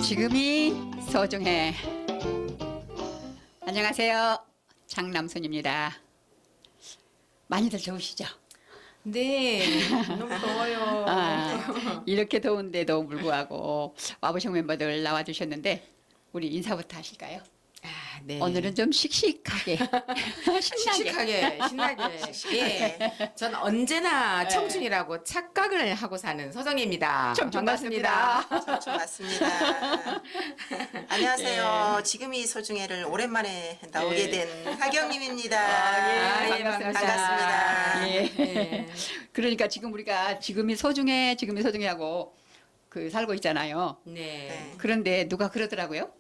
지금이 소중해. 안녕하세요. 장남순입니다. 많이들 더우시죠? 네, 너무 더워요. 이렇게 더운데도 불구하고 와보신 멤버들 나와주셨는데 우리 인사부터 하실까요? 네. 오늘은 좀 씩씩하게 신나게 씩씩하게, 신나게. 예. 전 언제나 청춘이라고 착각을 하고 사는 서정입니다. 청춘 반갑습니다. 청춘 맞습니다. 안녕하세요. 지금이 소중해를 오랜만에 나오게 된 하경님입니다. 예, 반갑습니다. 예. 예. 그러니까 지금 우리가 지금이 소중해 하고 그 살고 있잖아요. 네. 그런데 누가 그러더라고요.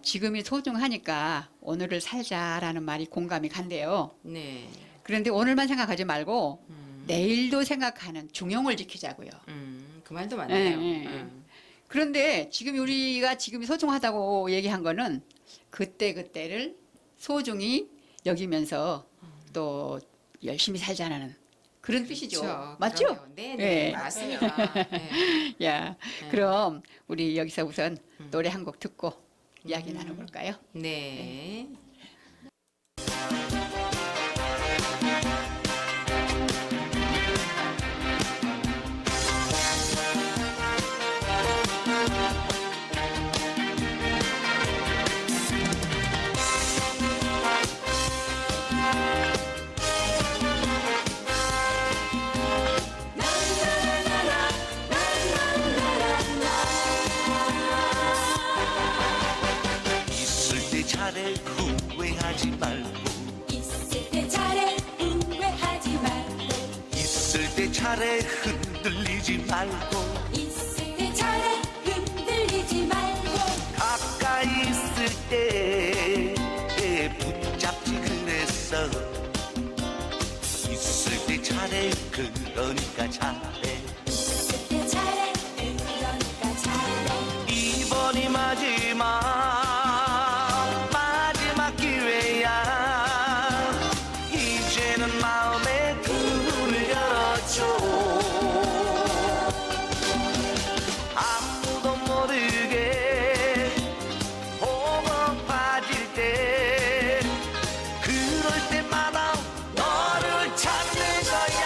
지금이 소중하니까 오늘을 살자라는 말이 공감이 간대요. 네. 그런데 오늘만 생각하지 말고 내일도 생각하는 중용을 지키자고요. 그 말도 맞네요. 예. 그런데 지금 우리가 지금이 소중하다고 얘기한 거는 그때를 소중히 여기면서 또 열심히 살자는 그런 뜻이죠. 그렇죠. 맞죠? 그럼요. 네, 네, 예. 맞습니다. 네. 야, 그럼 우리 여기서 우선 노래 한 곡 듣고 이야기 나눠볼까요? 네. 있을 때 잘해 후회하지 말고 있을 때 잘해 후회하지 말고 있을 때 잘해 흔들리지 말고 있을 때 잘해 흔들리지 말고 가까이 있을 때 붙잡지 그랬어 있을 때 잘해 그러니까 잘해 있을 때 잘해 그러니까 잘해 이번이 마지막 기회야 이제는 마음의 문을 열어줘 아무도 모르게 보고 빠질 때 그럴 때마다 너를 찾는 거야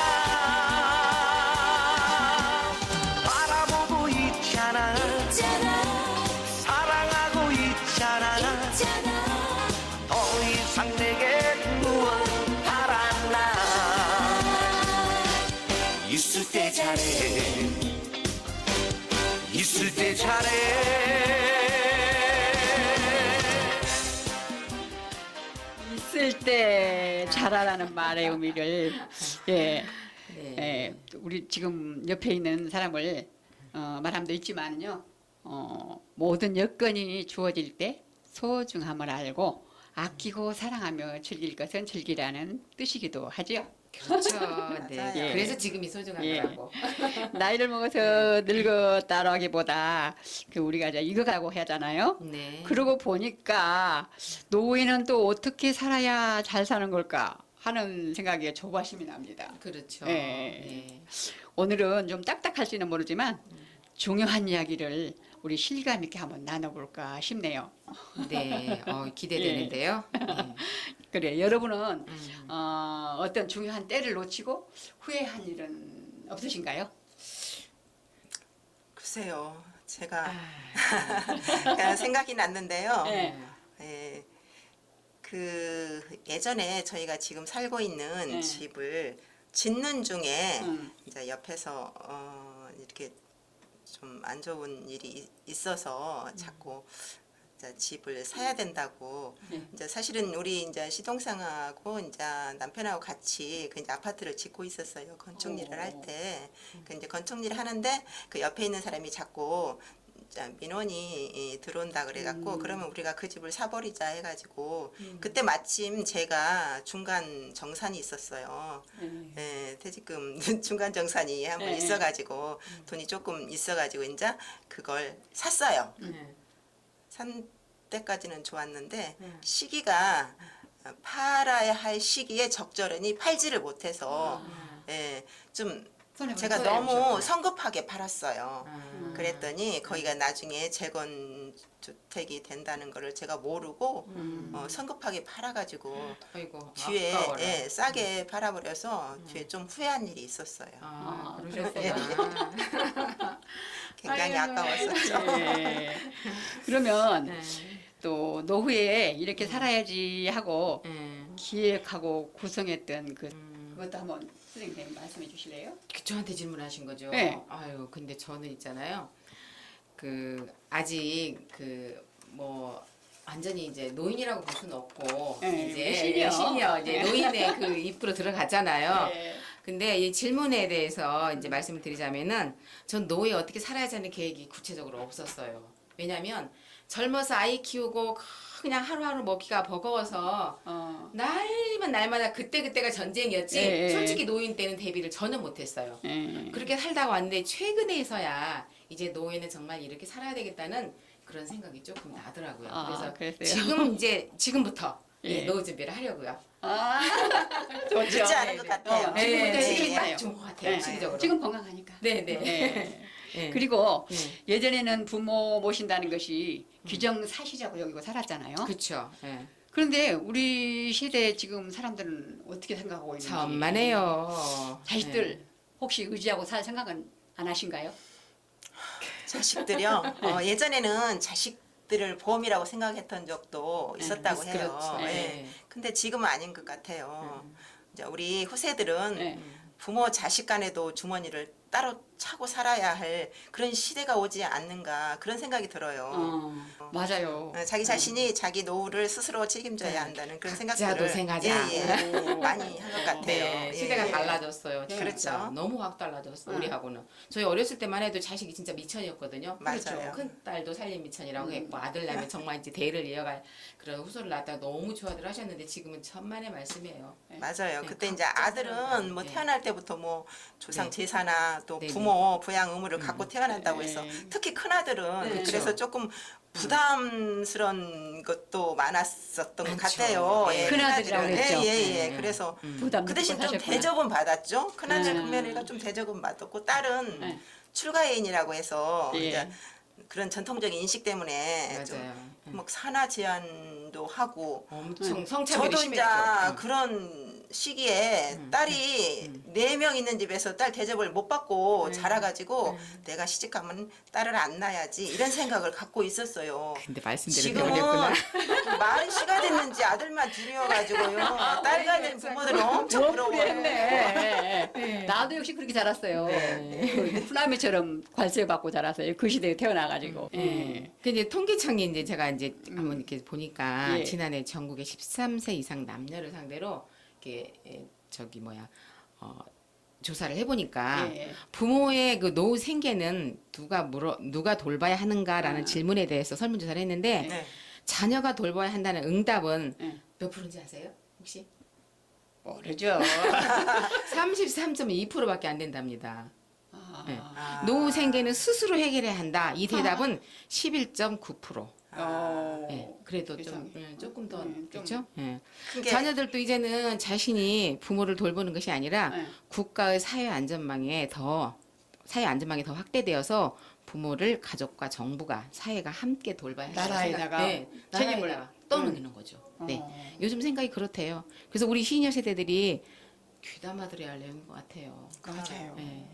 바라보고 있잖아 있잖아 사랑하고 있잖아 있잖아 더 이상 내게 무엇 바랐나 있을 때 잘해 있을 때 잘해 있을 때 잘하라는 말의 의미를 예, 네. 예, 우리 지금 옆에 있는 사람을 말함도 있지만요. 모든 여건이 주어질 때 소중함을 알고 아끼고 사랑하며 즐길 것은 즐기라는 뜻이기도 하죠. 그렇죠. 네. 맞아요. 그래서 지금이 소중하더라고. 나이를 먹어서 늙었다고 하기보다 그 우리가 이제 익어가고 하잖아요. 네. 그러고 보니까 노인은 또 어떻게 살아야 잘 사는 걸까 하는 생각에 조바심이 납니다. 그렇죠. 예. 네. 오늘은 좀 딱딱할지는 모르지만 중요한 이야기를 우리 실감 있게 한번 나눠볼까 싶네요. 네. 기대되는데요. 네. 그래, 여러분은 어떤 중요한 때를 놓치고 후회한 일은 없으신가요? 글쎄요. 제가 그냥 생각이 났는데요. 네. 예, 그 예전에 저희가 지금 살고 있는 네. 집을 짓는 중에 음. 이제 옆에서 이렇게 좀 안 좋은 일이 있어서 자꾸 이제 집을 사야 된다고 네. 이제 사실은 우리 이제 시동생하고 이제 남편하고 같이 그 이제 아파트를 짓고 있었어요. 건축 일을 할 때. 그 이제 건축 일을 하는데 그 옆에 있는 사람이 자꾸 이제 민원이 들어온다 그래갖고 그러면 우리가 그 집을 사버리자 해가지고 그때 마침 제가 중간 정산이 있었어요. 예, 퇴직금 중간 정산이 한 번 네. 있어가지고 돈이 조금 있어가지고 이제 그걸 샀어요. 네. 산 때까지는 좋았는데 시기가 팔아야 할 시기에 적절히 팔지를 못해서 좀 손해 제가 손해 너무 보셨구나. 성급하게 팔았어요. 아. 그랬더니 거기가 나중에 재건 주택이 된다는 거를 제가 모르고 성급하게 팔아가지고 아이고 뒤에 아까워라. 예, 싸게 팔아버려서 뒤에 좀 후회한 일이 있었어요. 아, 아, 그러셨구나. 굉장히 아이고. 아까웠었죠. 예. 그러면 네. 또 노후에 이렇게 살아야지 하고 네. 기획하고 구성했던 그 음. 그것도 한번 선생님 말씀해 주실래요? 저한테 질문하신 거죠? 네. 아유, 근데 저는 있잖아요. 그 아직 그 뭐 완전히 이제 노인이라고 볼 수는 없고 네, 이제 시니어 이제 네. 노인의 그 입구로 들어갔잖아요. 네. 근데 이 질문에 대해서 이제 말씀을 드리자면은 전 노후에 어떻게 살아야지 하는 계획이 구체적으로 없었어요. 왜냐면 젊어서 아이 키우고 그냥 하루하루 먹기가 버거워서 날이면 날마다 그때그때가 전쟁이었지 예, 예. 솔직히 노인 때는 대비를 전혀 못했어요. 예. 그렇게 살다가 왔는데 최근에서야 이제 노예는 정말 이렇게 살아야 되겠다는 그런 생각이 조금 나더라고요. 아, 그래서 그랬어요? 지금부터 예. 노후 준비를 하려고요. 아, 좋죠. 늦지 않은 네, 것 네. 같아요. 지금부터 네, 시작이 지금 딱 돼요. 좋은 것 같아요. 네. 시기적으로. 지금 건강하니까. 네네. 네. 네. 그리고 네. 예전에는 부모 모신다는 것이 귀정사시라고 여기고 살았잖아요. 그렇죠. 네. 그런데 우리 시대 지금 사람들은 어떻게 생각하고 있는지. 천만에요. 자식들 혹시 의지하고 살 생각은 안 하신가요? 자식들이요. 예전에는 자식들을 보험이라고 생각했던 적도 있었다고 해요. 그렇죠. 예. 네. 근데 지금은 아닌 것 같아요. 이제 우리 후세들은 네. 부모 자식 간에도 주머니를 따로 차고 살아야 할 그런 시대가 오지 않는가 그런 생각이 들어요. 맞아요. 자기 자신이 자기 노후를 스스로 책임져야 한다는 그런 각자 생각들을 도생하자. 많이 한 것 같아요. 네, 예. 시대가 달라졌어요. 진짜. 그렇죠. 너무 확 달라졌어. 우리하고는. 저희 어렸을 때만 해도 자식이 진짜 미천이었거든요. 맞아요. 큰 딸도 살림 미천이라고 했고 아들 낳으면 정말 이제 대를 이어갈 그런 후손을 낳았다가 너무 좋아들 하셨는데 지금은 천만의 말씀이에요. 맞아요. 네, 그때 이제 각자 아들은 살아가는, 뭐 네. 태어날 때부터 뭐 조상 네. 제사나 또 네, 부모 부양 의무를 갖고 태어난다고 해서 네. 특히 큰 아들은 네. 그래서 조금 부담스러운 것도 많았었던 것 많죠. 같아요. 네. 큰아들이라고 큰아들은. 그랬죠. 예. 네. 그래서 부담 그 느끼고 대신 좀 사셨구나. 대접은 받았죠. 큰아들 네. 금메리가 좀 대접은 받았고 딸은 네. 출가애인이라고 해서 예. 이제 그런 전통적인 인식 때문에 좀 맞아요. 뭐 산하 제한도 하고 엄청 성차별이 저도 이제 심했죠. 그런 시기에 딸이 4명 있는 집에서 딸 대접을 못 받고 자라가지고 내가 시집가면 딸을 안 낳아야지 이런 생각을 갖고 있었어요. 근데 말씀대로 지금은 배우냈구나. 말이 시가 됐는지 아들만 둘이어가지고요. 딸과 된 부모들은 엄청 부러워요. 네. 나도 역시 그렇게 자랐어요. 그 후나미처럼 관세 받고 자랐어요. 그 시대에 태어나가지고. 예. 근데 통계청이 이제 제가 이제 한번 이렇게 보니까 예. 지난해 전국의 13세 이상 남녀를 상대로 이렇게 조사를 해보니까 예. 부모의 그 노후 생계는 누가 돌봐야 하는가라는 질문에 대해서 설문조사를 했는데 네. 자녀가 돌봐야 한다는 응답은 예. 몇 프로인지 아세요? 혹시? 모르죠. 33.2%밖에 안 된답니다. 네. 아. 노후 생계는 스스로 해결해야 한다. 이 대답은 11.9%. 네, 그래도 좀 세상에. 조금 더 좀- 그렇죠. 네. 그게 자녀들도 이제는 자신이 부모를 돌보는 것이 아니라 네. 국가의 사회 안전망이 더 확대되어서 부모를 가족과 정부가 사회가 함께 돌봐야 한다는 나라에다가 생각, 책임을 나라에다가 떠넘기는 거죠. 네. 어. 요즘 생각이 그렇대요. 그래서 우리 시니어 세대들이 귀담아 들어야 할 내용인 것 같아요. 맞아요. 네.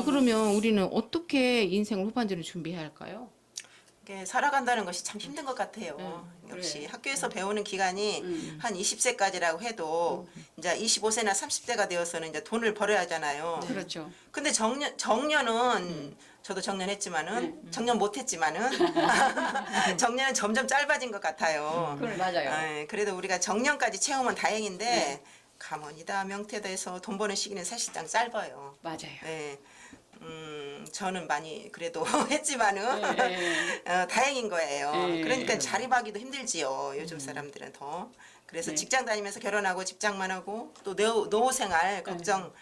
그러면 우리는 어떻게 인생을 후반전을 준비해야 할까요? 이렇게 살아간다는 것이 참 힘든 것 같아요. 역시 그래. 학교에서 배우는 기간이 한 20세까지라고 해도 이제 25세나 30세가 되어서는 이제 돈을 벌어야 하잖아요. 그렇죠. 근데 정년은 저도 정년했지만은 정년 못했지만은 정년은 점점 짧아진 것 같아요. 그래 맞아요. 예, 그래도 우리가 정년까지 채우면 다행인데 가문이다 명태다 해서 돈 버는 시기는 사실상 짧아요. 맞아요. 예. 저는 많이 그래도 했지만은 예. 다행인 거예요. 예. 그러니까 자립하기도 힘들지요. 요즘 사람들은 더. 그래서 네. 직장 다니면서 결혼하고 집장만 하고 또 노후 생활 걱정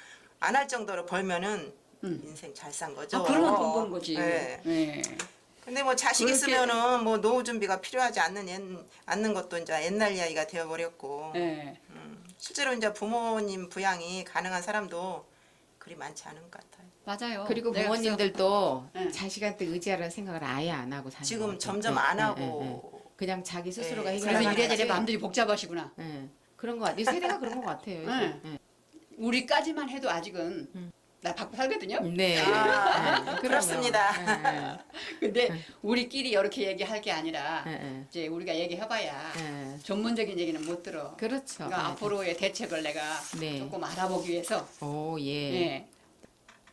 안 할 정도로 벌면은 인생 잘 산 거죠. 그러면 돈 버는 거지. 예. 예. 근데 뭐 자식 그렇게- 있으면은 뭐 노후 준비가 필요하지 않는 것도 이제 옛날 이야기가 되어버렸고 예. 실제로 이제 부모님 부양이 가능한 사람도 그리 많지 않은 것 같아요. 맞아요. 그리고 내가 부모님들도 네. 자식한테 의지하라는 생각을 아예 안 하고 사는 지금 것 같아요. 점점 네, 안 네, 하고 그냥 자기 스스로가 네, 그래서 해결하는 이래저래 거지. 마음들이 복잡하시구나. 네. 그런 거 같아요. 세대가 그런 것 같아요. 요즘. 네. 네. 우리까지만 해도 아직은 나 받고 살거든요. 네. 아, 네. 그렇습니다. 근데 우리끼리 이렇게 얘기할 게 아니라 네, 네. 이제 우리가 얘기해봐야 네. 전문적인 얘기는 못 들어. 그렇죠. 그러니까 네. 앞으로의 대책을 내가 네. 조금 알아보기 위해서 오, 예. 예,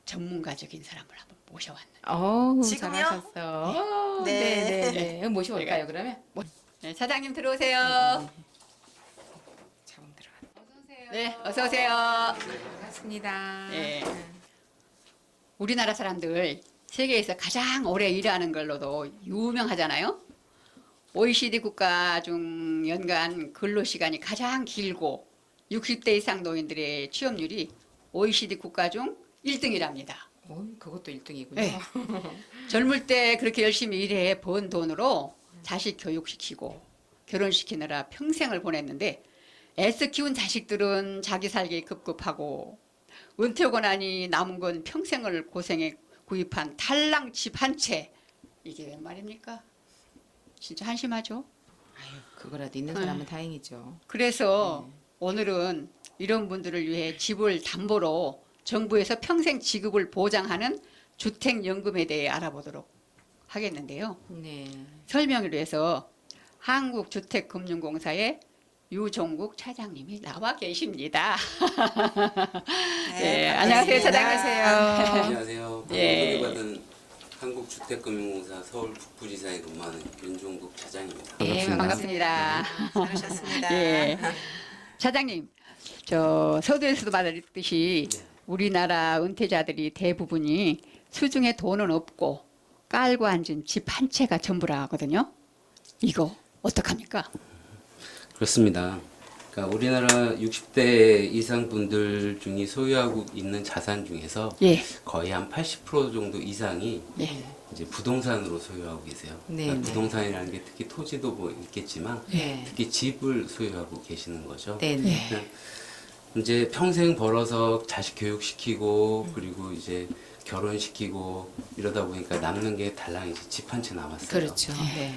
전문가적인 사람을 한번 모셔왔네. 어우, 지금요? 잘하셨어요. 네. 네, 네, 네. 모셔올까요, 그러면? 네, 사장님 들어오세요. 자금 들어가. 어서오세요. 네, 어서 오세요. 반갑습니다. 예. 우리나라 사람들 세계에서 가장 오래 일하는 걸로도 유명하잖아요. OECD 국가 중 연간 근로 시간이 가장 길고 60대 이상 노인들의 취업률이 OECD 국가 중 1등이랍니다. 오, 그것도 1등이군요. 네. 젊을 때 그렇게 열심히 일해 번 돈으로 자식 교육시키고 결혼시키느라 평생을 보냈는데 애써 키운 자식들은 자기 살기 급급하고 은퇴하고 나니 남은 건 평생을 고생해 구입한 탈랑 집 한 채. 이게 웬 말입니까? 진짜 한심하죠? 아유, 그거라도 있는 사람은 다행이죠. 그래서 오늘은 이런 분들을 위해 집을 담보로 정부에서 평생 지급을 보장하는 주택연금에 대해 알아보도록 하겠는데요. 네. 설명을 위해서 한국주택금융공사의 유종국 차장님이 나와 계십니다. 네, 안녕하세요, 차장님. 안녕하세요. 예. 소개받은 한국주택금융공사 서울 북부지사에 근무하는 윤종국 차장입니다. 예, 반갑습니다. 잘하셨습니다. 예. 차장님, 저 서두에서도 말했듯이 우리나라 은퇴자들이 대부분이 수중에 돈은 없고 깔고 앉은 집 한 채가 전부라 하거든요. 이거 어떡합니까? 그렇습니다. 그러니까 우리나라 60대 이상 분들 중에 소유하고 있는 자산 중에서 예. 거의 한 80% 정도 이상이 예. 이제 부동산으로 소유하고 계세요. 네, 그러니까 네. 부동산이라는 게 특히 토지도 뭐 있겠지만 네. 특히 집을 소유하고 계시는 거죠. 네, 네. 이제 평생 벌어서 자식 교육시키고 그리고 이제 결혼시키고 이러다 보니까 남는 게 달랑 이제 집 한 채 남았어요. 그렇죠. 네.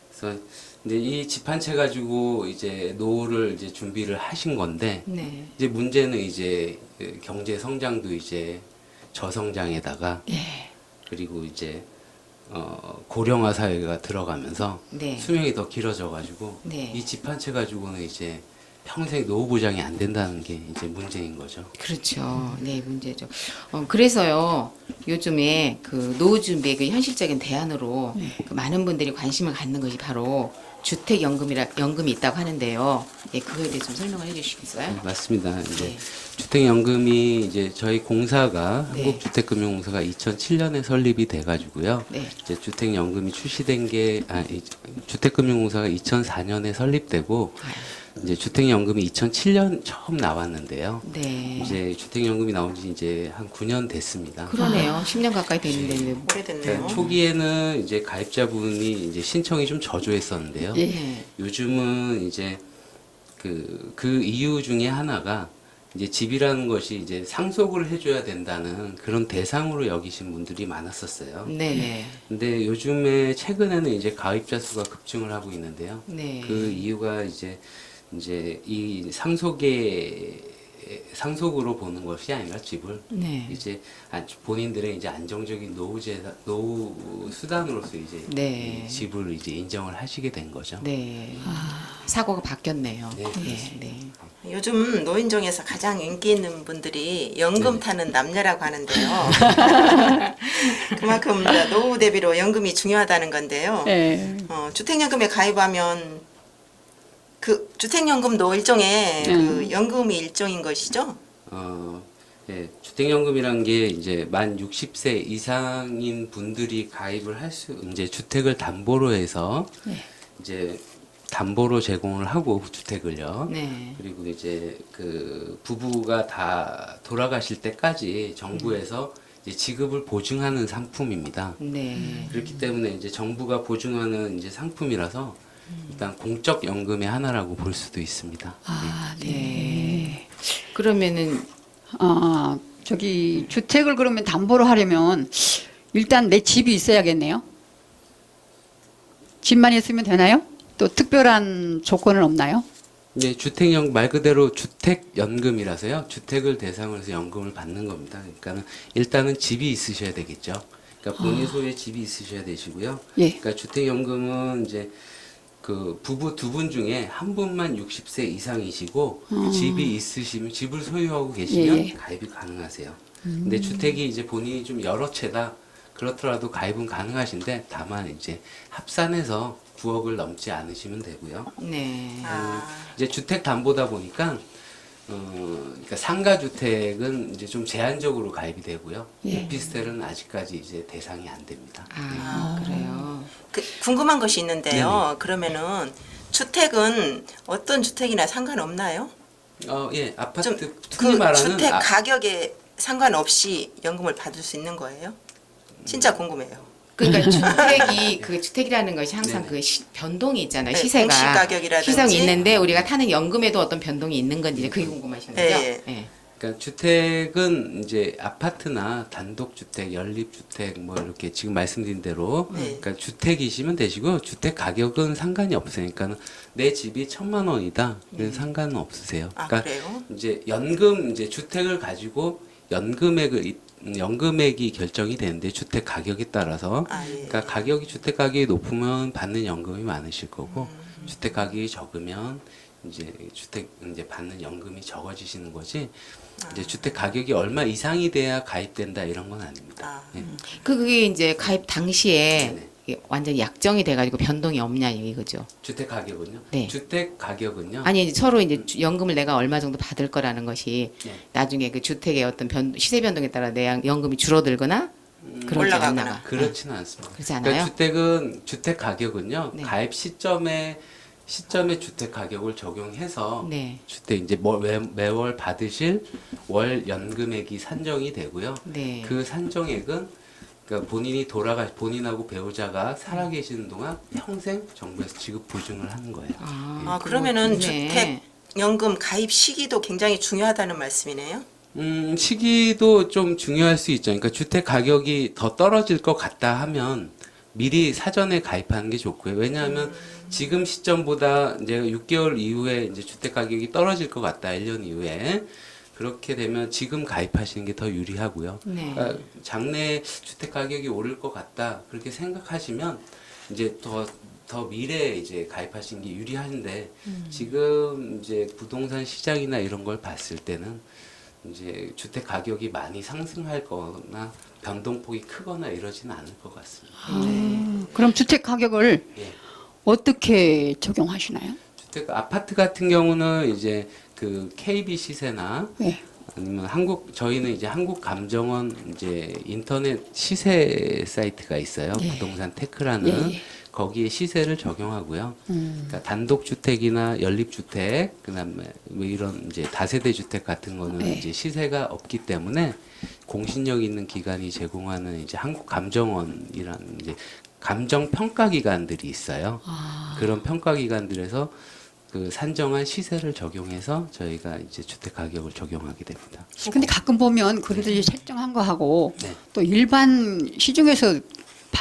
그래서 근데 이 집 한 채 가지고 이제 노후를 이제 준비를 하신 건데 네. 이제 문제는 이제 그 경제 성장도 이제 저성장에다가 예. 그리고 이제 고령화 사회가 들어가면서 네. 수명이 더 길어져 가지고 네. 이 집 한 채 가지고는 이제 평생 노후 보장이 안 된다는 게 이제 문제인 거죠. 그렇죠. 네, 문제죠. 그래서요, 요즘에 그 노후 준비의 그 현실적인 대안으로 그 많은 분들이 관심을 갖는 것이 바로 연금이 있다고 하는데요. 예, 그거에 대해 좀 설명을 해주시겠어요? 맞습니다. 이제 네. 주택연금이 이제 저희 공사가 네. 한국주택금융공사가 2007년에 설립이 돼가지고요. 네. 이제 주택연금이 출시된 게 주택금융공사가 2004년에 설립되고 이제 주택연금이 2007년 처음 나왔는데요. 네. 이제 주택연금이 나온 지 이제 한 9년 됐습니다. 그러네요. 10년 가까이 됐는데. 오래됐네요. 그러니까 초기에는 이제 가입자분이 이제 신청이 좀 저조했었는데요. 예. 네. 요즘은 이제 그 이유 중에 하나가 이제 집이라는 것이 이제 상속을 해줘야 된다는 그런 대상으로 여기신 분들이 많았었어요. 네네. 근데 요즘에 최근에는 이제 가입자 수가 급증을 하고 있는데요. 네. 그 이유가 이제 이 상속으로 보는 것이 아니라 집을 네. 이제 본인들의 이제 안정적인 노후 수단으로서 이제 네. 이 집을 이제 인정을 하시게 된 거죠. 네. 사고가 바뀌었네요. 네, 네. 네. 요즘 노인 중에서 가장 인기 있는 분들이 연금 네. 타는 남녀라고 하는데요. 그만큼 이제 노후 대비로 연금이 중요하다는 건데요. 예. 주택연금에 가입하면 그 주택연금도 일종의 그 연금이 일종인 것이죠. 예, 주택연금이란 게 이제 만 60세 이상인 분들이 가입을 이제 주택을 담보로 해서 이제 담보로 제공을 하고 주택을요. 네. 그리고 이제 그 부부가 다 돌아가실 때까지 정부에서 이제 지급을 보증하는 상품입니다. 네. 그렇기 때문에 이제 정부가 보증하는 이제 상품이라서 일단 공적 연금의 하나라고 볼 수도 있습니다. 아, 네. 네. 그러면은 저기 주택을 그러면 담보로 하려면 일단 내 집이 있어야겠네요. 집만 있으면 되나요? 또 특별한 조건은 없나요? 네, 주택연 말 그대로 주택연금이라서요. 주택을 대상으로 해서 연금을 받는 겁니다. 그러니까는 일단은 집이 있으셔야 되겠죠. 그러니까 본인 소유의 집이 있으셔야 되시고요. 예. 그러니까 주택연금은 이제 그 부부 두 분 중에 한 분만 60세 이상이시고 집이 있으시면 집을 소유하고 계시면 예, 예. 가입이 가능하세요. 근데 주택이 이제 본인이 좀 여러 채다 그렇더라도 가입은 가능하신데 다만 이제 합산해서 9억을 넘지 않으시면 되고요. 네. 이제 주택 담보다 보니까 그러니까 상가 주택은 이제 좀 제한적으로 가입이 되고요. 예. 오피스텔은 아직까지 이제 대상이 안 됩니다. 아, 그래요. 궁금한 것이 있는데요. 그러면은 주택은 어떤 주택이나 상관없나요? 예, 아파트 좀 흔히 그 말하는 주택 가격에 상관없이 연금을 받을 수 있는 거예요? 진짜 궁금해요. 그러니까 주택이 그 주택이라는 것이 항상 네네. 그 변동이 있잖아요. 네, 시세가 공시 가격이라든지. 시세가 있는데 우리가 타는 연금에도 어떤 변동이 있는 건지 이제 그게 궁금하신 거죠? 예, 예. 그러니까 주택은 이제 아파트나 단독주택, 연립주택 뭐 이렇게 지금 말씀드린 대로 네. 그러니까 주택이시면 되시고 주택 가격은 상관이 없어요. 그러니까 내 집이 1,000만 원이다. 그래서 상관은 없으세요. 아, 그러니까 그래요? 이제 이제 주택을 가지고 연금액이 결정이 되는데 주택 가격에 따라서 아, 예. 그러니까 주택 가격이 높으면 받는 연금이 많으실 거고 주택 가격이 적으면 이제 받는 연금이 적어지시는 거지. 이제 주택 가격이 얼마 이상이 돼야 가입된다 이런 건 아닙니다. 아. 예. 그게 이제 가입 당시에 네네. 이게 완전히 약정이 돼가지고 변동이 없냐 이거죠. 주택 가격은요? 네. 주택 가격은요? 아니 이제 서로 이제 연금을 내가 얼마 정도 받을 거라는 것이 네. 나중에 그 주택의 어떤 시세 변동에 따라 내 연금이 줄어들거나 그러지 올라가거나. 않나. 그렇지는 않습니다. 그렇지 않아요? 그러니까 주택 가격은요. 네. 가입 시점에 주택 가격을 적용해서 네. 주택 이제 매월 받으실 월 연금액이 산정이 되고요. 네. 그 산정액은 그러니까 본인하고 배우자가 살아계시는 동안 평생 정부에서 지급 보증을 하는 거예요. 아, 그러면은 주택 연금 가입 시기도 굉장히 중요하다는 말씀이네요. 시기도 좀 중요할 수 있죠. 그러니까 주택 가격이 더 떨어질 것 같다 하면 미리 사전에 가입하는 게 좋고요. 왜냐하면 지금 시점보다 이제 6개월 이후에 이제 주택 가격이 떨어질 것 같다. 1년 이후에. 그렇게 되면 지금 가입하시는 게 더 유리하고요. 네. 그러니까 장래에 주택 가격이 오를 것 같다. 그렇게 생각하시면 이제 더 미래에 이제 가입하시는 게 유리한데 지금 이제 부동산 시장이나 이런 걸 봤을 때는 이제 주택 가격이 많이 상승할 거나 변동폭이 크거나 이러지는 않을 것 같습니다. 그럼 주택 가격을 예. 어떻게 적용하시나요? 주택 아파트 같은 경우는 이제 그 KB 시세나 예. 아니면 저희는 이제 한국감정원 이제 인터넷 시세 사이트가 있어요. 예. 부동산 테크라는 예. 거기에 시세를 적용하고요. 그러니까 단독주택이나 연립주택, 그다음에 뭐 이런 이제 다세대 주택 같은 거는 네. 이제 시세가 없기 때문에 공신력 있는 기관이 제공하는 이제 한국감정원이라는 이제 감정 평가 기관들이 있어요. 그런 평가 기관들에서 그 산정한 시세를 적용해서 저희가 이제 주택 가격을 적용하게 됩니다. 근데 가끔 보면 그들이 설정한 거하고 네. 또 일반 시중에서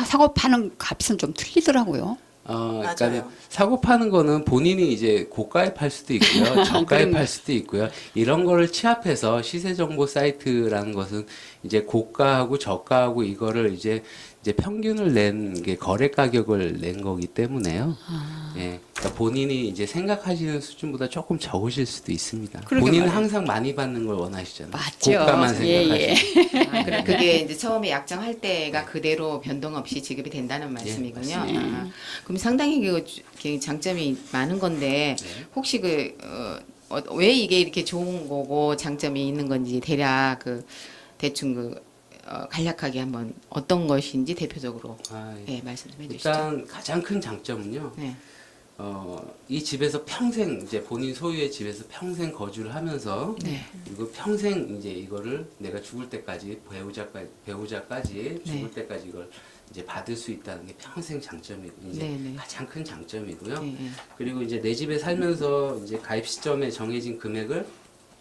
사고 파는 값은 좀 틀리더라고요. 그러니까 맞아요. 사고 파는 거는 본인이 이제 고가입할 수도 있고요, 저가입할 수도 있고요. 이런 거를 취합해서 시세 정보 사이트라는 것은 이제 고가하고 저가하고 이거를 이제 평균을 낸 게 거래 가격을 낸 거기 때문에요. 예, 그러니까 본인이 이제 생각하시는 수준보다 조금 적으실 수도 있습니다. 그러게 본인은 말이에요. 항상 많이 받는 걸 원하시잖아요. 맞죠. 고가만 예, 생각하시고. 아, 그게 이제 처음에 약정할 때가 그대로 변동 없이 지급이 된다는 말씀이군요. 맞습니다. 그럼 상당히 그 장점이 많은 건데 혹시 왜 이게 이렇게 좋은 거고 장점이 있는 건지 대략 대충 간략하게 한번 어떤 것인지 대표적으로 말씀 좀 해주시죠. 일단 가장 큰 장점은요. 네. 이 집에서 평생 이제 본인 소유의 집에서 평생 거주를 하면서 네. 이거 평생 이제 이거를 내가 죽을 때까지 배우자까지 죽을 때까지 이걸 이제 받을 수 있다는 게 평생 장점이고 이제 네네. 가장 큰 장점이고요. 네. 그리고 이제 내 집에 살면서 이제 가입 시점에 정해진 금액을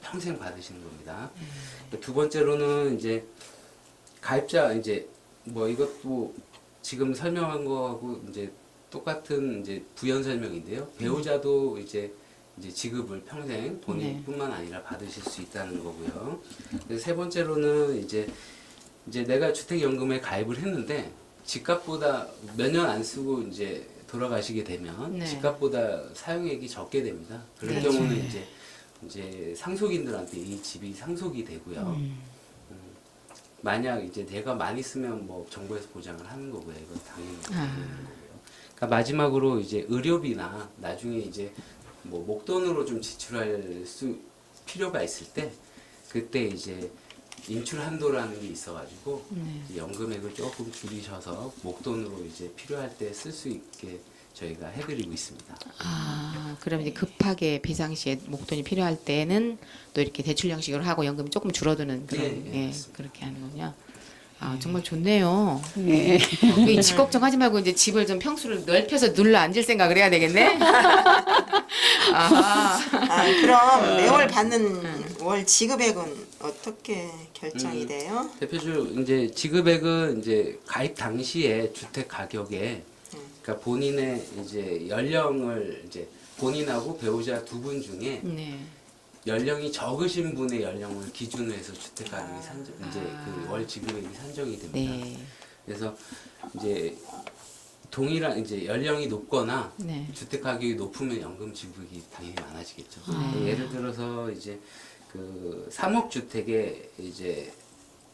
평생 받으시는 겁니다. 두 번째로는 이제 가입자 이제 뭐 이것도 지금 설명한 거하고 이제 똑같은 이제 부연 설명인데요. 배우자도 이제 지급을 평생 본인뿐만 아니라 받으실 수 있다는 거고요. 그래서 세 번째로는 이제 내가 주택연금에 가입을 했는데 집값보다 몇 년 안 쓰고 이제 돌아가시게 되면 네. 집값보다 사용액이 적게 됩니다. 그런 그렇죠. 경우는 이제 상속인들한테 이 집이 상속이 되고요. 만약 이제 내가 많이 쓰면 뭐 정부에서 보장을 하는 거고요. 이건 당연히 하는 거고요. 그러니까 마지막으로 이제 의료비나 나중에 이제 뭐 목돈으로 좀 지출할 필요가 있을 때 그때 이제 인출 한도라는 게 있어가지고 이제 연금액을 조금 줄이셔서 목돈으로 이제 필요할 때 쓸 수 있게 저희가 해드리고 있습니다. 그럼 이제 급하게 비상시에 목돈이 필요할 때는 또 이렇게 대출 형식으로 하고 연금이 조금 줄어드는 그런 네, 맞습니다. 그렇게 하는군요. 정말 좋네요. 예. 이 집 걱정하지 말고 이제 집을 좀 평수를 넓혀서 눌러 앉을 생각을 해야 되겠네. 그럼 매월 받는 월 지급액은 어떻게 결정이 돼요? 대표적으로 이제 지급액은 이제 가입 당시에 주택 가격에 그러니까 본인의 이제 연령을 이제 본인하고 배우자 두 분 중에 네. 연령이 적으신 분의 연령을 기준으로 해서 주택 가격이 이제 그 월 지급액이 산정이 됩니다. 네. 그래서 이제 동일한 이제 연령이 높거나 네. 주택 가격이 높으면 연금 지급이 당연히 많아지겠죠. 예를 들어서 이제 그 3억 주택에 이제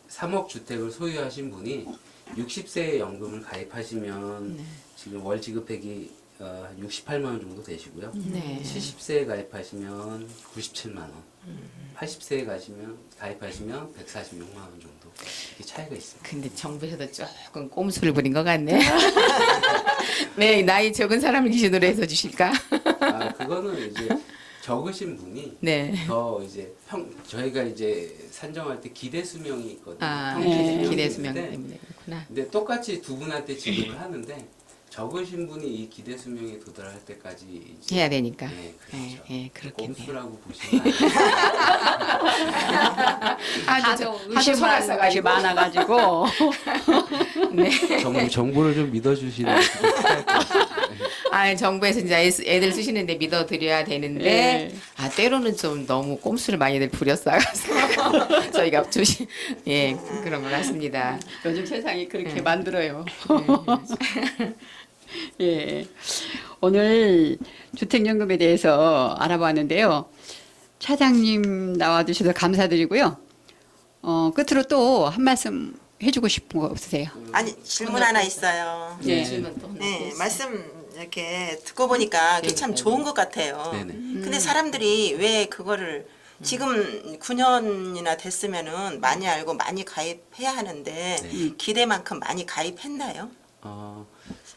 3억 주택을 소유하신 분이 60세에 연금을 가입하시면 지금 월 지급액이 68만 원 정도 되시고요. 네. 70세에 가입하시면 97만 원, 80세에 가입하시면 146만 원 정도 이렇게 차이가 있습니다. 근데 정부에서도 조금 꼼수를 부린 것 같네. 네, 나이 적은 사람을 기준으로 해서 주실까? 그거는 이제 적으신 분이 네. 더 이제 저희가 이제 산정할 때 기대 수명이 있거든요. 평균 네. 수명이 기대 수명 있는데 때문에 그렇구나. 근데 똑같이 두 분한테 지급을 하는데 적으신 분이 이 기대 수명에 도달할 때까지 이제 해야 되니까. 네, 그렇죠. 그렇겠네요. 꼼수라고 보시면 안 돼요. 하도 하도 의심할 것이 써가지고. 많아가지고 네. 정보를 좀 믿어주시는 게 필요할 것 같아요. 정부에서 이제 애들 쓰시는데 믿어드려야 되는데, 네. 때로는 좀 너무 꼼수를 많이들 부렸어요. 저희가 조심, 그런 걸 하십니다. 요즘 세상이 그렇게 만들어요. 네. 예. 오늘 주택연금에 대해서 알아봤는데요. 차장님 나와주셔서 감사드리고요. 끝으로 또 한 말씀 해주고 싶은 거 없으세요? 아니 질문 하나 있어요. 네. 질문 또 하나 네, 있어요. 말씀 이렇게 듣고 보니까 그게 참 좋은 것 같아요. 네네. 근데 사람들이 왜 그거를 지금 9년이나 됐으면은 많이 알고 많이 가입해야 하는데 기대만큼 많이 가입했나요?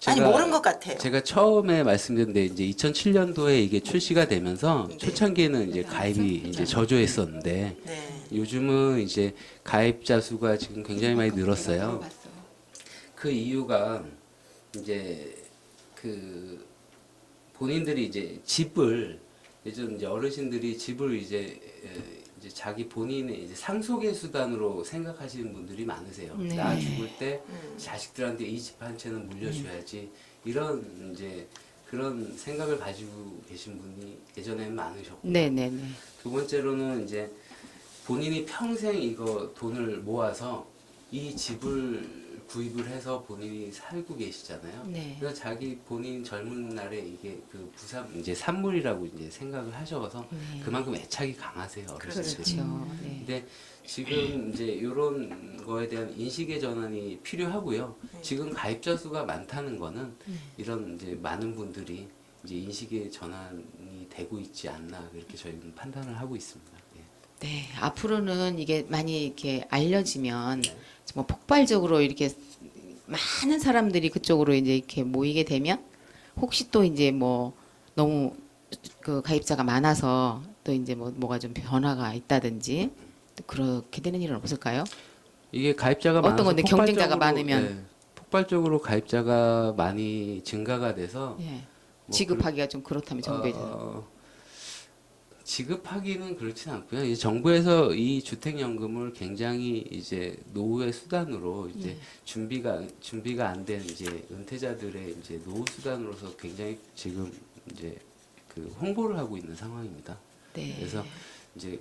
아니 모르는 것 같아요. 제가 처음에 말씀드렸는데 이제 2007년도에 이게 출시가 되면서 네. 초창기에는 이제 가입이 이제 저조했었는데 네. 요즘은 이제 가입자 수가 지금 굉장히 많이 늘었어요. 그 이유가 이제 그 본인들이 이제 집을 예전 이제 어르신들이 집을 이제 자기 본인의 이제 상속의 수단으로 생각하시는 분들이 많으세요. 네. 나 죽을 때 자식들한테 이 집 한 채는 물려줘야지 이런 이제 그런 생각을 가지고 계신 분이 예전에는 많으셨고 네네네. 두 번째로는 이제 본인이 평생 이거 돈을 모아서 이 집을 구입을 해서 본인이 살고 계시잖아요. 네. 그래서 자기 본인 젊은 날에 이게 그 이제 산물이라고 이제 생각을 하셔서 네. 그만큼 애착이 강하세요. 어르신들이. 그렇죠. 네. 근데 지금 이제 이런 거에 대한 인식의 전환이 필요하고요. 지금 가입자 수가 많다는 거는 이런 이제 많은 분들이 이제 인식의 전환이 되고 있지 않나 그렇게 저희는 판단을 하고 있습니다. 예. 네, 앞으로는 이게 많이 이렇게 알려지면 정말 폭발적으로 이렇게 많은 사람들이 그쪽으로 이제 이렇게 모이게 되면 혹시 또 이제 뭐 너무 그 가입자가 많아서 또 이제 뭐가 좀 변화가 있다든지 또 그렇게 되는 일은 없을까요? 이게 가입자가 어떤 많아서 건데 경쟁자가 폭발적으로, 많으면? 폭발적으로 가입자가 많이 증가가 돼서 예. 뭐 지급하기가 좀 그렇다면 정부에서 지급하기는 그렇진 않고요. 이제 정부에서 이 주택연금을 굉장히 이제 노후의 수단으로 이제 준비가 안 된 이제 은퇴자들의 이제 노후 수단으로서 굉장히 지금 이제 그 홍보를 하고 있는 상황입니다. 네. 그래서 이제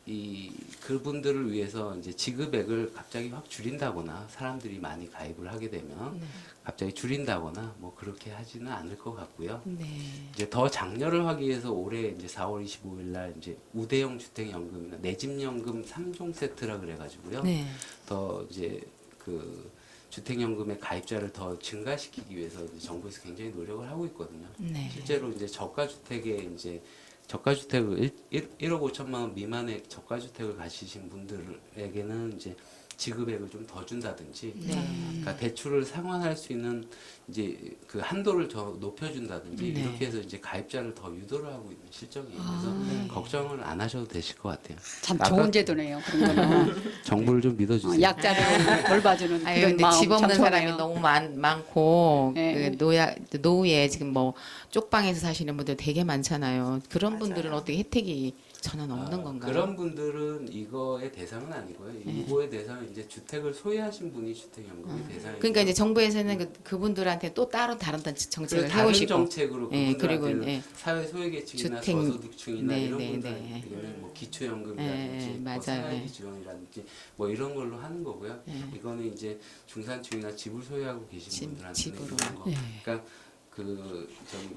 이 그분들을 위해서 이제 지급액을 갑자기 확 줄인다거나 사람들이 많이 가입을 하게 되면 갑자기 줄인다거나 뭐 그렇게 하지는 않을 것 같고요. 네. 이제 더 장려를 하기 위해서 올해 이제 4월 25일 날 이제 우대형 주택연금이나 내 집연금 3종 세트라 그래가지고요. 네. 더 이제 그 주택연금의 가입자를 더 증가시키기 위해서 이제 정부에서 굉장히 노력을 하고 있거든요. 네. 실제로 이제 저가주택에 이제 저가주택을 1억 5천만 원 미만의 저가주택을 가지신 분들에게는 이제 지급액을 좀 더 준다든지, 그러니까 대출을 상환할 수 있는 이제 그 한도를 더 높여준다든지 네. 이렇게 해서 이제 가입자를 더 유도를 하고 있는 실정이에요. 그래서 걱정을 안 하셔도 되실 것 같아요. 참 아까 좋은 제도네요. 그런 거는 정부를 좀 믿어주세요. 약자를 돌봐주는 아유, 그런 근데 마음 집 없는 참 사람이 좋네요. 너무 많고 네. 그 노후에 지금 뭐 쪽방에서 사시는 분들 되게 많잖아요. 그런 분들은 어떻게 혜택이 전혀 없는 건가요? 그런 분들은 이거의 대상은 아니고요. 이거의 대상은 이제 주택을 소유하신 분이 주택연금의 대상이고. 그러니까 이제 정부에서는 그분들한테 또 따로 다른 정책을 다른 해오시고 정책으로 예, 그분들한테는 그리고, 예. 사회 소외계층이나 주택, 저소득층이나 네, 이런 네, 분들한테는 뭐 기초연금이라든지 예, 뭐 맞아요. 생활비 예. 지원이라든지 뭐 이런 걸로 하는 거고요. 이거는 이제 중산층이나 집을 소유하고 계신 분들한테는 집으로. 이런 거. 그러니까 그 저기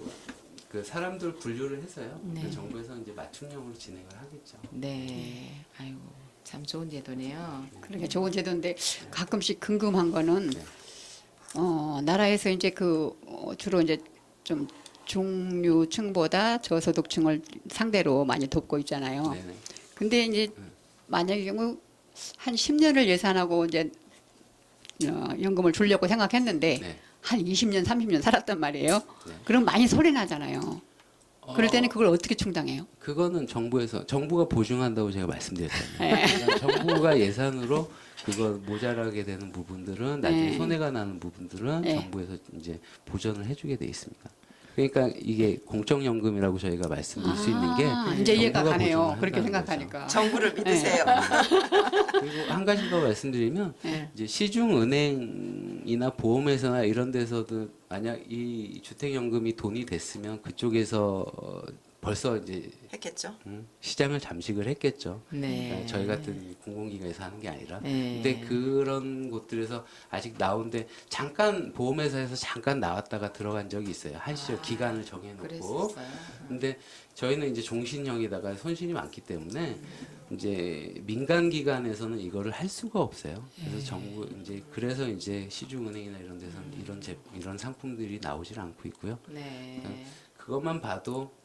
그 사람들 분류를 해서요. 네. 그 정부에서 이제 맞춤형으로 진행을 하겠죠. 네. 아이고 참 좋은 제도네요. 그러게 좋은 제도인데 가끔씩 궁금한 거는 네. 나라에서 이제 주로 이제 좀 중류층보다 저소득층을 상대로 많이 돕고 있잖아요. 네네. 근데 이제 만약의 경우 한 10년을 예산하고 이제 연금을 주려고 생각했는데 네. 한 20년, 30년 살았단 말이에요. 네. 그럼 많이 소리 나잖아요. 그럴 때는 그걸 어떻게 충당해요? 그거는 정부가 보증한다고 제가 말씀드렸잖아요. 네. 그러니까 정부가 예산으로 그거 모자라게 되는 부분들은 나중에 네. 손해가 나는 부분들은 네. 정부에서 이제 보전을 해주게 돼 있습니다. 그러니까 이게 공적연금이라고 저희가 말씀드릴 수 있는 게 이제 이해가 정부가 가네요. 보증을 그렇게 한다는 생각하니까. 정부를 믿으세요. 그리고 한 가지 더 말씀드리면 네. 이제 시중은행이나 보험회사나 이런 데서도 만약 이 주택연금이 돈이 됐으면 그쪽에서 벌써 이제 했겠죠. 시장을 잠식을 했겠죠. 네. 그러니까 저희 같은 공공기관에서 하는 게 아니라. 네. 근데 그런 곳들에서 아직 나오는데 잠깐 보험회사에서 잠깐 나왔다가 들어간 적이 있어요. 한 시절 기간을 정해놓고. 그랬었어요. 근데 저희는 이제 종신형에다가 손실이 많기 때문에 이제 민간 기관에서는 이거를 할 수가 없어요. 그래서 정부 그래서 이제 시중은행이나 이런 데서는 이런 상품들이 나오질 않고 있고요. 네. 그것만 봐도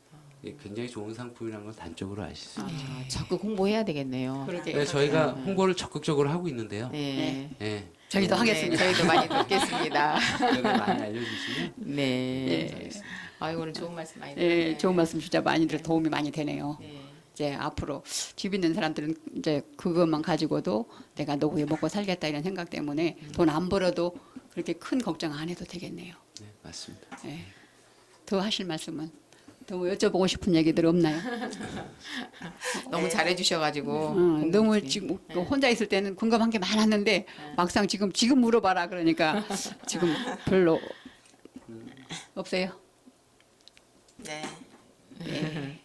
이게 굉장히 좋은 상품이라는 걸 단적으로 아실 수 있죠. 적극 홍보해야 되겠네요. 그러게. 네, 저희가 홍보를 적극적으로 하고 있는데요. 네. 네. 저희도 네, 하겠습니다. 저희도 많이 듣겠습니다. 그걸 많이 알려주시면 네. 감사하겠습니다. 아이고 오늘 좋은 말씀 많이 예, 들었네요. 좋은 말씀 진짜 많이 들어 도움이 많이 되네요. 네. 이제 앞으로 집 있는 사람들은 이제 그것만 가지고도 내가 노후에 먹고 살겠다 이런 생각 때문에 돈 안 벌어도 그렇게 큰 걱정 안 해도 되겠네요. 네, 맞습니다. 예. 더 하실 말씀은 더 여쭤보고 싶은 얘기들 없나요? 너무 잘해주셔가지고 너무 지금 혼자 있을 때는 궁금한 게 많았는데 막상 지금 물어봐라 그러니까 지금 별로 없어요. 네. 네.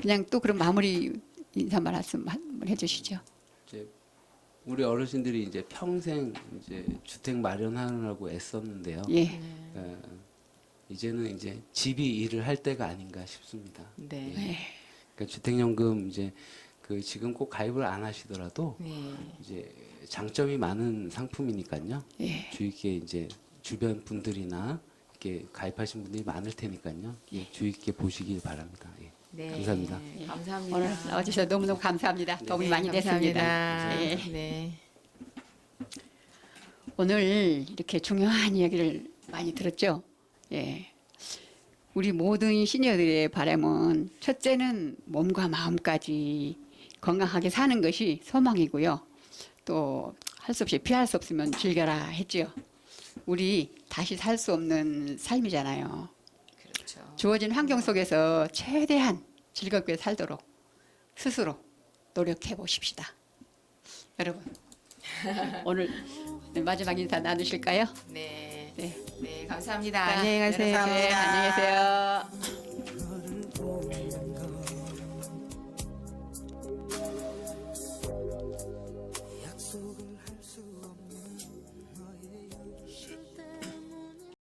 그냥 또 그럼 마무리 인사 말씀 해주시죠. 이제 우리 어르신들이 이제 평생 이제 주택 마련하느라고 애썼는데요. 예. 이제는 이제 집이 일을 할 때가 아닌가 싶습니다. 네. 네. 그러니까 주택연금 이제 그 지금 꼭 가입을 안 하시더라도 네. 이제 장점이 많은 상품이니까요. 예. 주의 있게 이제 주변 분들이나 이렇게 가입하신 분들이 많을 테니까요. 예, 주의 있게 보시길 바랍니다. 예. 네. 감사합니다. 감사합니다. 오늘 나와주셔서 너무너무 감사합니다. 도움이 많이 됐습니다. 감사합니다. 예. 네. 오늘 이렇게 중요한 이야기를 많이 들었죠. 예. 우리 모든 시니어들의 바람은 첫째는 몸과 마음까지 건강하게 사는 것이 소망이고요. 또 할 수 없이 피할 수 없으면 즐겨라 했지요. 우리 다시 살 수 없는 삶이잖아요. 그렇죠. 주어진 환경 속에서 최대한 즐겁게 살도록 스스로 노력해 보십시다. 여러분 오늘 마지막 인사 나누실까요? 네. 네. 네, 감사합니다. 자, 안녕히 가세요. 감사합니다. 네, 안녕히 계세요.